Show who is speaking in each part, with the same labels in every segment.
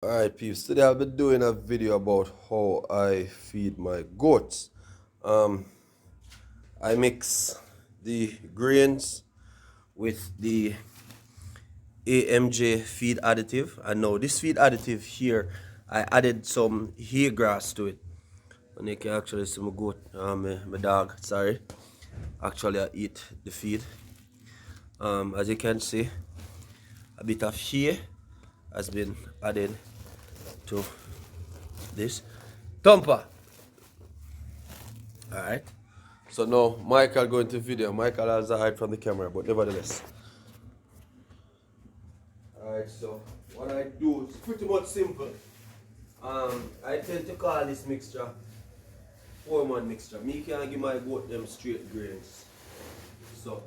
Speaker 1: Alright peeps, today I'll be doing a video about how I feed my goats. Um, I mix the grains with the AMJ feed additive, and now this feed additive here, I added some hay grass to it. And you can actually see my goat, my dog, sorry, actually I eat the feed. As you can see, a bit of hay has been added to this. Thumper! Alright. So now Michael going to video. Michael has a hide from the camera, but nevertheless. Alright, so what I do is pretty much simple. I tend to call this mixture 4-man mixture. Me can't give my goat them straight grains. So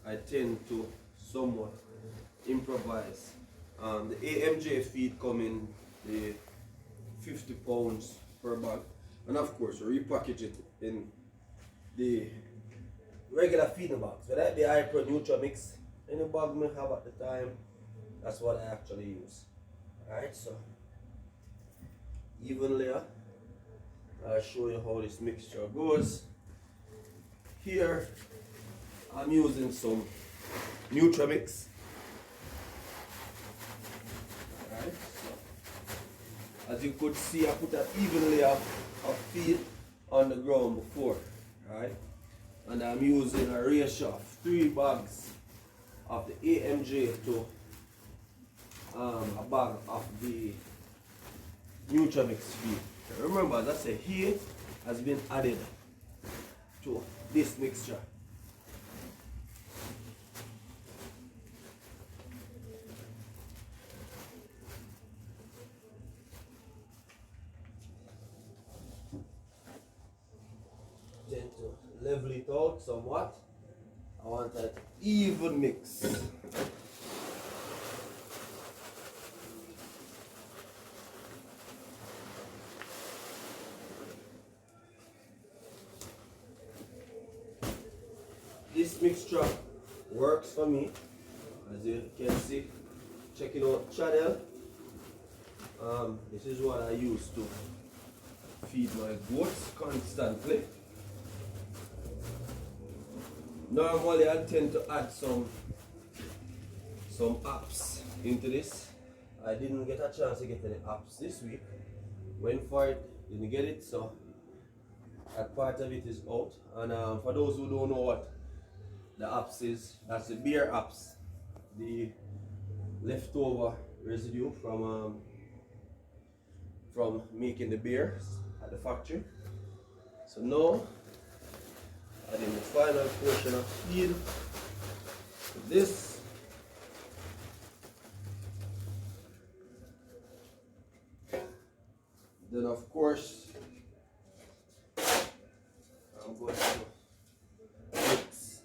Speaker 1: I tend to somewhat improvise. The AMJ feed come in the 50 pounds per bag. And of course, repackage it in the regular feeding bags. So that the Hyper Nutra Mix, any bag me have at the time, that's what I actually use. Alright, so even layer, I'll show you how this mixture goes. Here, I'm using some Nutra Mix. Alright, so as you could see, I put an even layer of feed on the ground before. Right, and I'm using a ratio of 3 bags of the AMJ to a bag of the Nutramix feed. Remember, as I said, here has been added to this mixture. Then to level it out somewhat, I want an even mix. This mixture works for me, as you can see. Checking out channel. This is what I use to feed my goats constantly. Normally I tend to add some apps into this. I didn't get a chance to get any apps this week. Went for it, didn't get it, so that part of it is out. And for those who don't know what the apps is, that's the beer apps, the leftover residue from making the beer at the factory. So now adding the final portion of feed to this. Then of course I'm going to mix.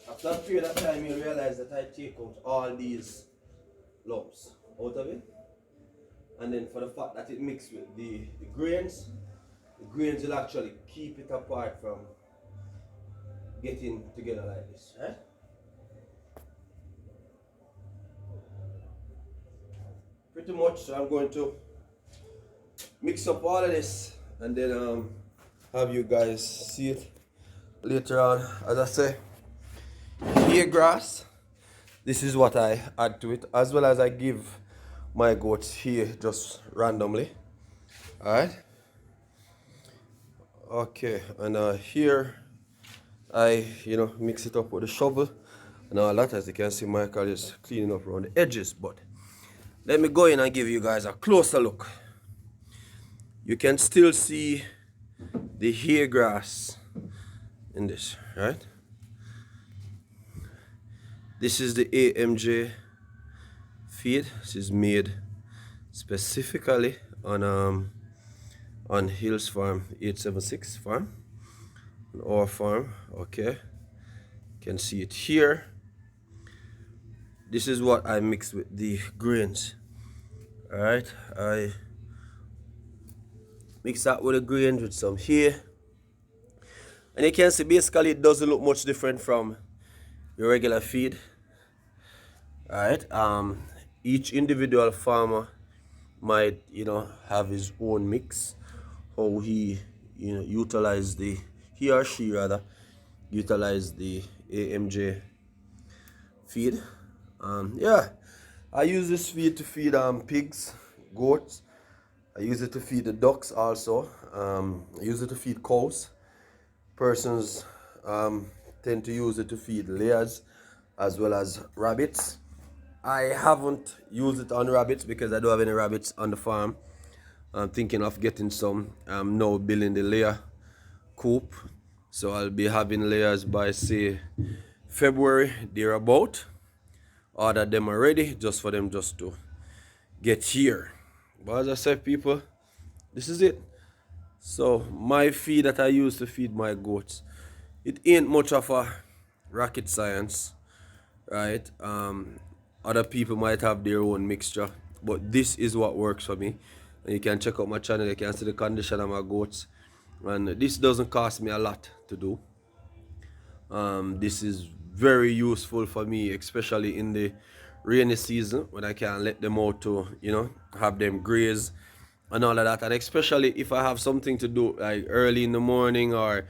Speaker 1: After a period of time, you realize that I take out all these lumps out of it. And then for the fact that it mixed with the grains will actually keep it apart from getting together like this, right? Pretty much, so I'm going to mix up all of this and then have you guys see it later on. As I say, hay grass, this is what I add to it, as well as I give my goats here just randomly. Alright, okay, and here I mix it up with a shovel and all that. As you can see, Michael is cleaning up around the edges, but let me go in and give you guys a closer look. You can still see the hay grass in this, right? This is the AMJ feed. This is made specifically on Hills Farm 876 farm, on our farm. Okay, you can see it here. This is what I mix with the grains. All right, I Mix that with the grains with some hay. And you can see basically it doesn't look much different from your regular feed. Alright. Each individual farmer might, have his own mix. How he, utilize he or she rather utilize the AMJ feed. Yeah, I use this feed to feed pigs, goats. I use it to feed the ducks also. I use it to feed cows. Persons tend to use it to feed layers as well as rabbits. I haven't used it on rabbits because I don't have any rabbits on the farm. I'm thinking of getting some. I'm now building the layer coop. So I'll be having layers by say February thereabout. Order them already just for them just to get here. But as I said, people, this is it. So my feed that I use to feed my goats, it ain't much of a rocket science, right? Other people might have their own mixture, but this is what works for me. And you can check out my channel, you can see the condition of my goats. And this doesn't cost me a lot to do. This is very useful for me, especially in the rainy season when I can let them out to, have them graze and all of that. And especially if I have something to do like early in the morning or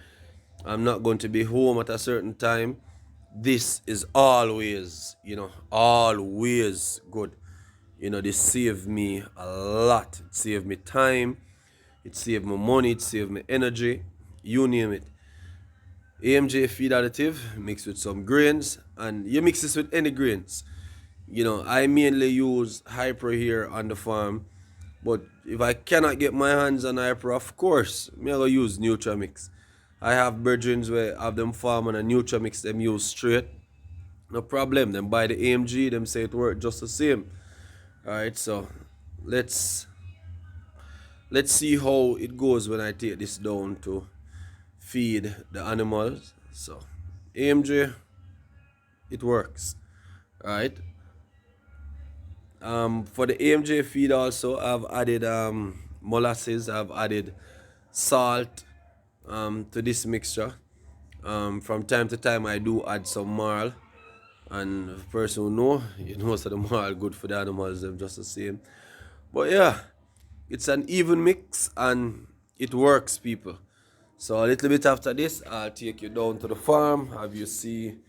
Speaker 1: I'm not going to be home at a certain time, this is always, always good. This saved me a lot. It saved me time, it saved me money, it saved me energy, you name it. AMJ feed additive mixed with some grains, and you mix this with any grains. I mainly use Hyper here on the farm, but if I cannot get my hands on Hyper, of course, I'm gonna use Nutramix. I have brethren where have them farm on a Nutramix, them use straight. No problem. Them buy the AMG, them say it work just the same. Alright, so let's see how it goes when I take this down to feed the animals. So AMG, it works. Alright. For the AMJ feed also, I've added molasses, I've added salt to this mixture. From time to time I do add some marl, and the person who know, so the marl good for the animals, they're just the same. But yeah, it's an even mix and it works, people. So a little bit after this, I'll take you down to the farm, have you see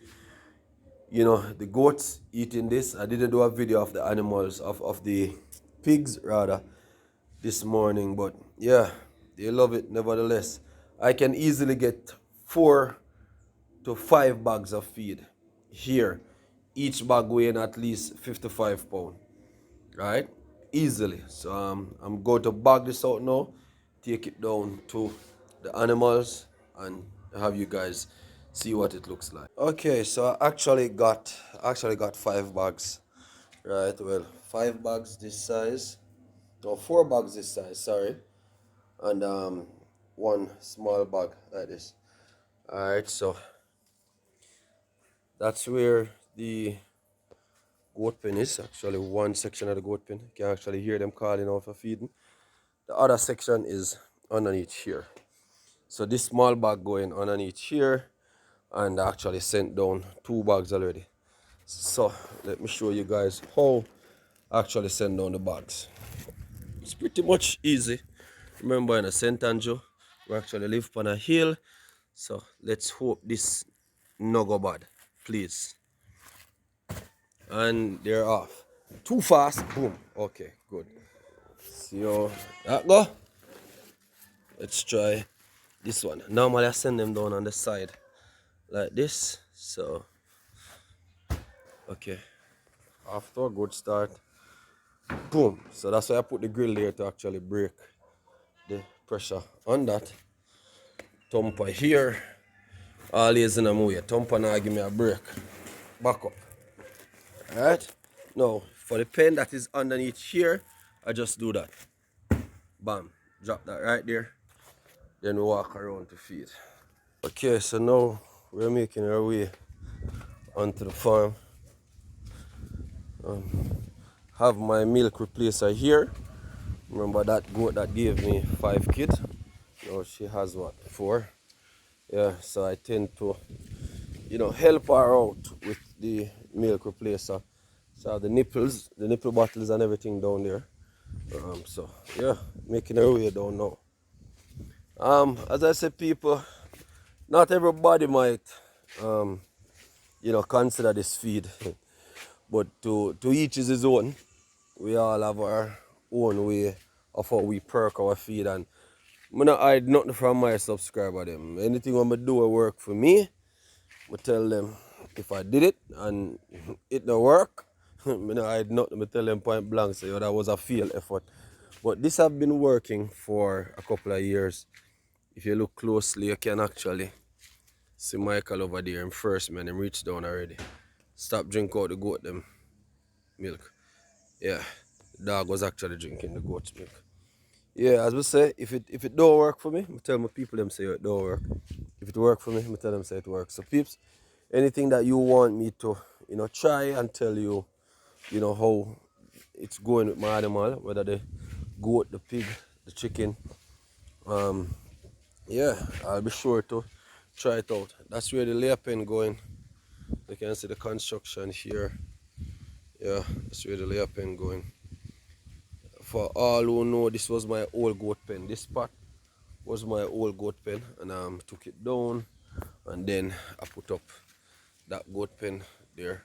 Speaker 1: the goats eating this. I didn't do a video of the animals, of the pigs rather, this morning, but yeah, they love it nevertheless. I can easily get 4 to 5 bags of feed here, each bag weighing at least 55 pounds, right? Easily. So I'm going to bag this out now, take it down to the animals, and have you guys see what it looks like. Okay, so I actually got 5 bags, right? Well, 5 bags this size, no, 4 bags this size, sorry, and 1 small bag like this. All right, so that's where the goat pen is. Actually, one section of the goat pen, you can actually hear them calling out for feeding. The other section is underneath here. So this small bag going underneath here, and I actually sent down 2 bags already. So let me show you guys how I actually send down the bags. It's pretty much easy. Remember, in a St. Andrew, we actually live on a hill. So let's hope this no go bad, please. And they're off. Too fast, boom. Okay, good. See how that go? Let's try this one. Normally I send them down on the side like this. So okay, after a good start, boom. So that's why I put the grill there, to actually break the pressure on that. Thumper here, always in a way. Thumper now give me a break. Back up. Alright? Now, for the pen that is underneath here, I just do that. Bam. Drop that right there. Then we walk around to feed. Okay, so now we're making our way onto the farm. Have my milk replacer here. Remember that goat that gave me 5 kids? Now she has what, 4? Yeah, so I tend to, help her out with the milk replacer. So I have the nipples, the nipple bottles and everything down there. So yeah, making her way down now. As I said, people, not everybody might, um, consider this feed, but to each is his own. We all have our own way of how we perk our feed, and I'm not hide nothing from my subscriber them. Anything I'm gonna do will work for me. I tell them if I did it and it don't work, I not hide nothing. I tell them point blank, say that was a failed effort. But this have been working for a couple of years. If you look closely, you can actually see Michael over there in first, man. Him reach down already. Stop drink out the goat them milk. Yeah, the dog was actually drinking the goat's milk. Yeah, as we say, if it don't work for me, I tell my people them say it don't work. If it work for me, I tell them say it works. So peeps, anything that you want me to, try and tell you, how it's going with my animal, whether the goat, the pig, the chicken, yeah, I'll be sure to try it out. That's where the layer pen going. You can see the construction here. Yeah, that's where the layer pen going. For all who know, this was my old goat pen. This spot was my old goat pen, and took it down, and then I put up that goat pen there.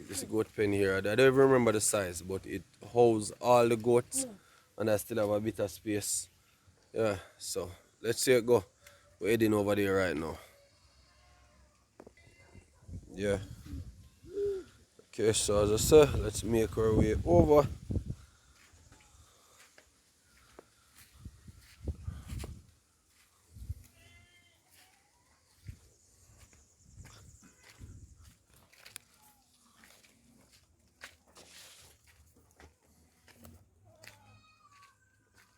Speaker 1: This goat pen here, I don't even remember the size, but it holds all the goats, and I still have a bit of space. Yeah, so let's see it go. We're heading over there right now. Yeah. Okay, so as I said, let's make our way over.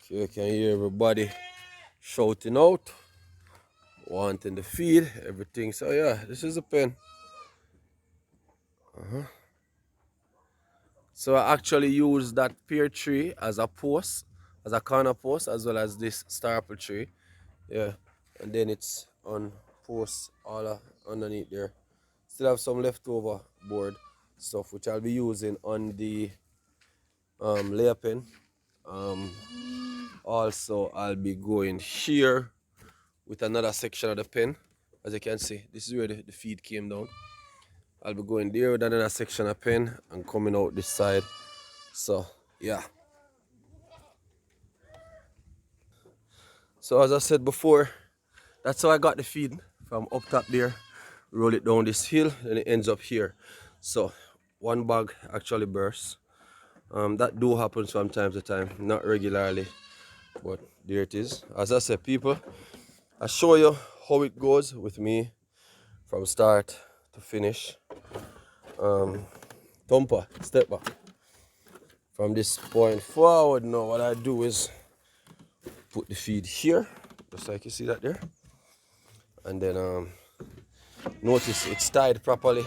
Speaker 1: Okay, you can hear everybody shouting out, wanting the feed, everything. So yeah, this is a pen. So I actually use that pear tree as a post, as a corner post, as well as this star apple tree. Yeah, and then it's on post all underneath there. Still have some leftover board stuff which I'll be using on the layer pen. Also, I'll be going here with another section of the pen. As you can see, this is where the feed came down. I'll be going there with another section of pen and coming out this side. So yeah. So as I said before, that's how I got the feed from up top there. Roll it down this hill and it ends up here. So one bag actually bursts. That do happen from time to time, not regularly, but there it is. As I said, people, I show you how it goes with me from start to finish. Thumper, step back. From this point forward now, what I do is put the feed here, just like you see that there. And then notice it's tied properly.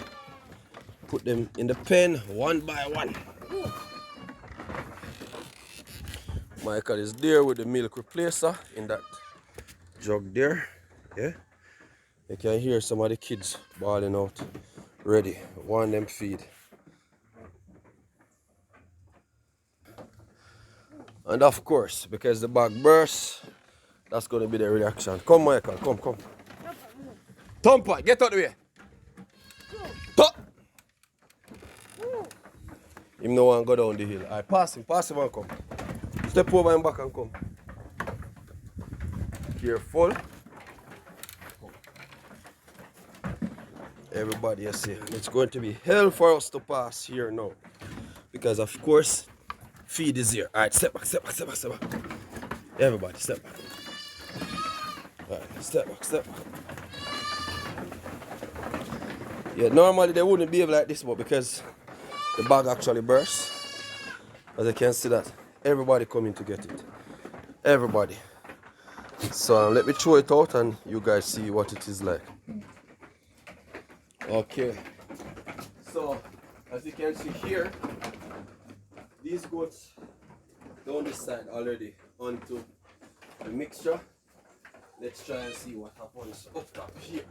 Speaker 1: Put them in the pen one by one. Michael is there with the milk replacer in that jug there. Yeah, you can hear some of the kids bawling out. Ready, want them feed. And of course, because the bag bursts, that's gonna be the reaction. Come, Michael, come. Thumper, get out of the way. Top. Him no want to go down the hill. Alright, pass him and come. Step over him back and come. Careful. Everybody, you see, it's going to be hell for us to pass here now. Because of course, feed is here. Alright, step back. Everybody, step back. Alright, step back. Yeah, normally they wouldn't behave like this, but because the bag actually burst, as you can see that, everybody coming to get it. Everybody. So let me throw it out and you guys see what it is like. Okay. So, as you can see here, these goats down this side already onto the mixture. Let's try and see what happens up top here.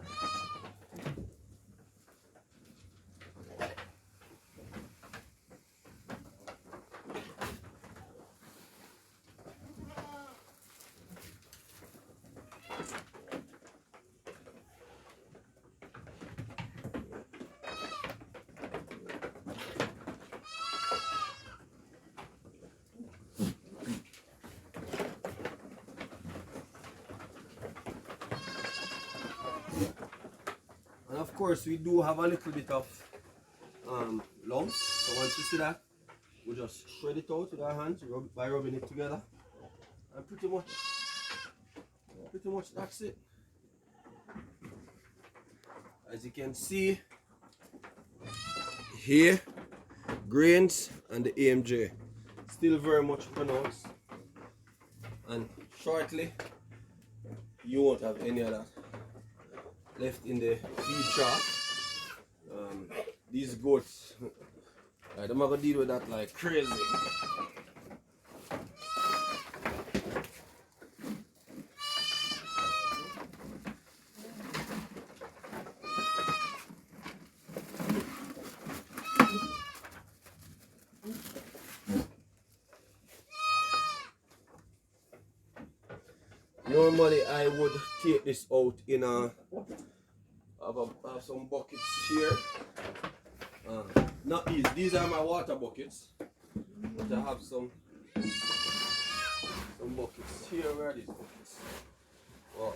Speaker 1: And of course we do have a little bit of lumps. So once you see that, we just shred it out with our hands by rubbing it together. And pretty much that's it. As you can see here, grains and the AMJ still very much pronounced, and shortly you won't have any of that left in the feed trough. These goats, I'm gonna deal with that like crazy. Normally I would take this out in a have some buckets here. Not these are my water buckets, but I have some buckets here. Where are these buckets? Well,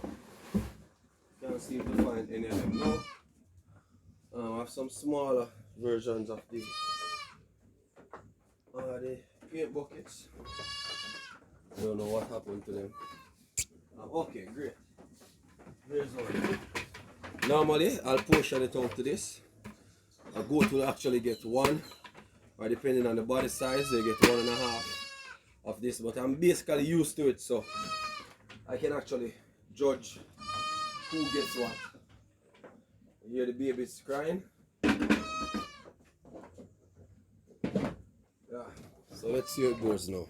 Speaker 1: can't seem to find any of them now. I have some smaller versions of the paint buckets. I don't know what happened to them. Okay, great. Here's one. Normally, I'll portion it out to this. A goat will actually get one, or depending on the body size, they get 1.5 of this. But I'm basically used to it, so I can actually judge who gets what. You hear the babies crying? Yeah. So let's see how it goes now.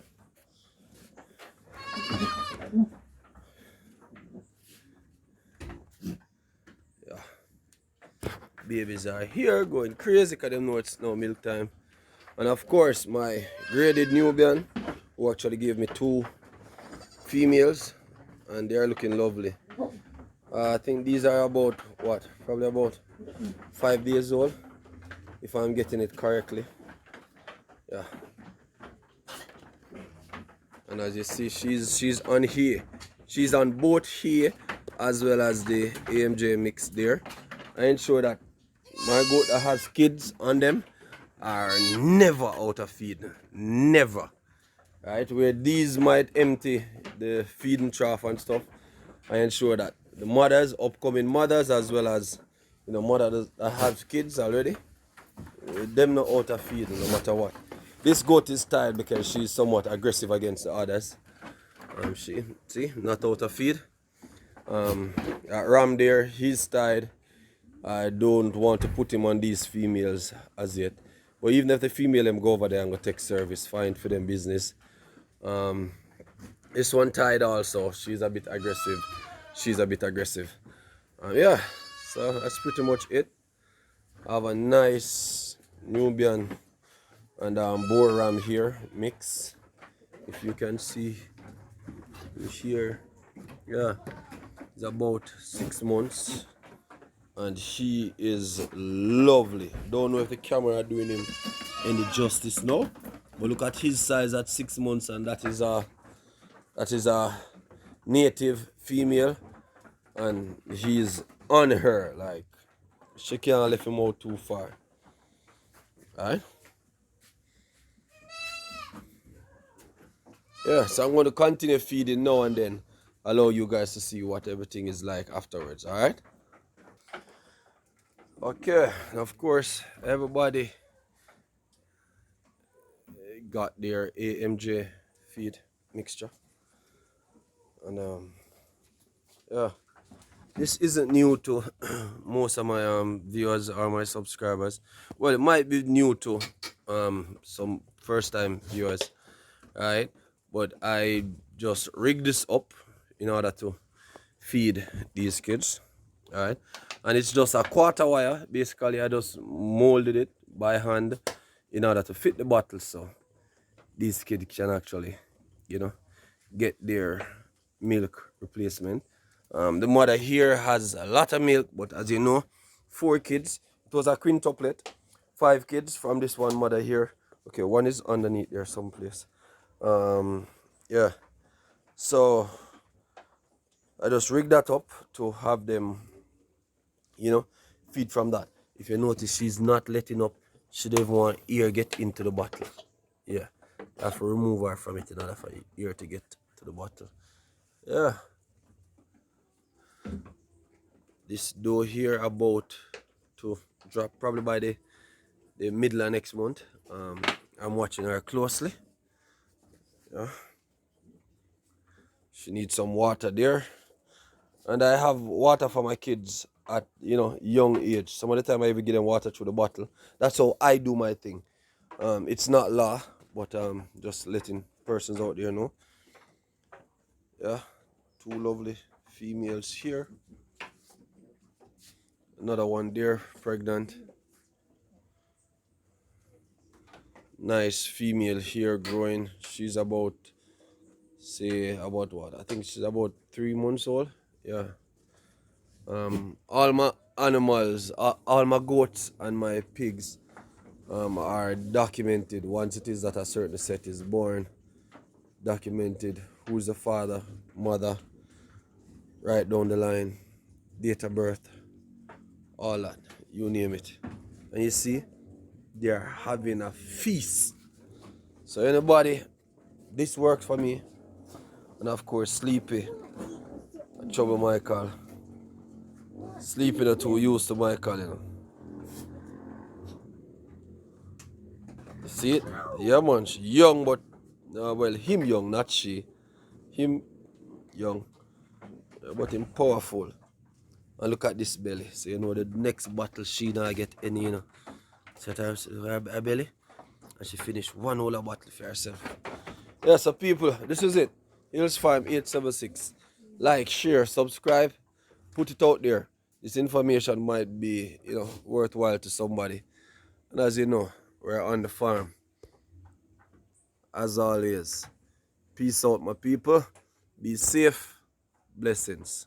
Speaker 1: Babies are here going crazy because they know it's now milk time. And of course my graded Nubian, who actually gave me 2 females, and they are looking lovely. I think these are about what, probably about 5 days old, if I'm getting it correctly. Yeah. And as you see, she's on here. She's on both here as well as the AMJ mix there. I ensure that my goat that has kids on them are never out of feed. Never. Right? Where these might empty the feeding trough and stuff, I ensure that the mothers, upcoming mothers, as well as mothers that have kids already, them not out of feed no matter what. This goat is tired because she's somewhat aggressive against the others. She see, not out of feed. Ram there, he's tired. I don't want to put him on these females as yet. But even if the female them go over there and go take service, fine for them business. This one tied also. She's a bit aggressive. Yeah, so that's pretty much it. I have a nice Nubian and Boer Ram here mix. If you can see here, yeah, it's about 6 months. And he is lovely. Don't know if the camera doing him any justice now, but look at his size at 6 months, and that is a native female, and he's on her, like she can't let him out too far. Alright? Yeah, so I'm going to continue feeding now and then allow you guys to see what everything is like afterwards. Alright? Okay, and of course everybody got their AMJ feed mixture, and yeah, this isn't new to most of my viewers or my subscribers. Well, it might be new to some first time viewers, right? but I just rig this up in order to feed these kids. Alright, and it's just a quarter wire. Basically, I just molded it by hand in order to fit the bottle, so these kids can actually, you know, get their milk replacement. The mother here has a lot of milk, but as you know, 4 kids. It was a quintuplet, 5 kids from this one mother here. Okay, one is underneath there someplace. Yeah, so I just rigged that up to have them, you know, feed from that. If you notice, she's not letting up. She don't even want ear get into the bottle. Yeah, I have to remove her from it in order for ear to get to the bottle. Yeah, this dough here about to drop probably by the middle of next month. I'm watching her closely. Yeah, she needs some water there, and I have water for my kids at, you know, young age. Some of the time I even give them water through the bottle. That's how I do my thing. It's not law, but just letting persons out there know. Yeah, 2 lovely females here. Another one there, pregnant. Nice female here growing. She's about, say, about what? I think she's about 3 months old. Yeah. All my animals, all my goats and my pigs are documented once it is that a certain set is born. Documented who's the father, mother, right down the line, date of birth, all that, you name it. And you see, they're having a feast. So anybody, this works for me. And of course, Sleepy, Trouble Michael. Sleepy the too used to Michael, you know. See it? Yeah, man. She young, but well, him young, not she. Him young, but him powerful. And look at this belly. So you know the next battle she not get any, you know. Set her belly, and she finished one whole bottle for herself. Yeah, so people, this is it. Hills Farm 876. Like, share, subscribe, put it out there. This information might be, you know, worthwhile to somebody. And as you know, we're on the farm. As always, peace out, my people. Be safe. Blessings.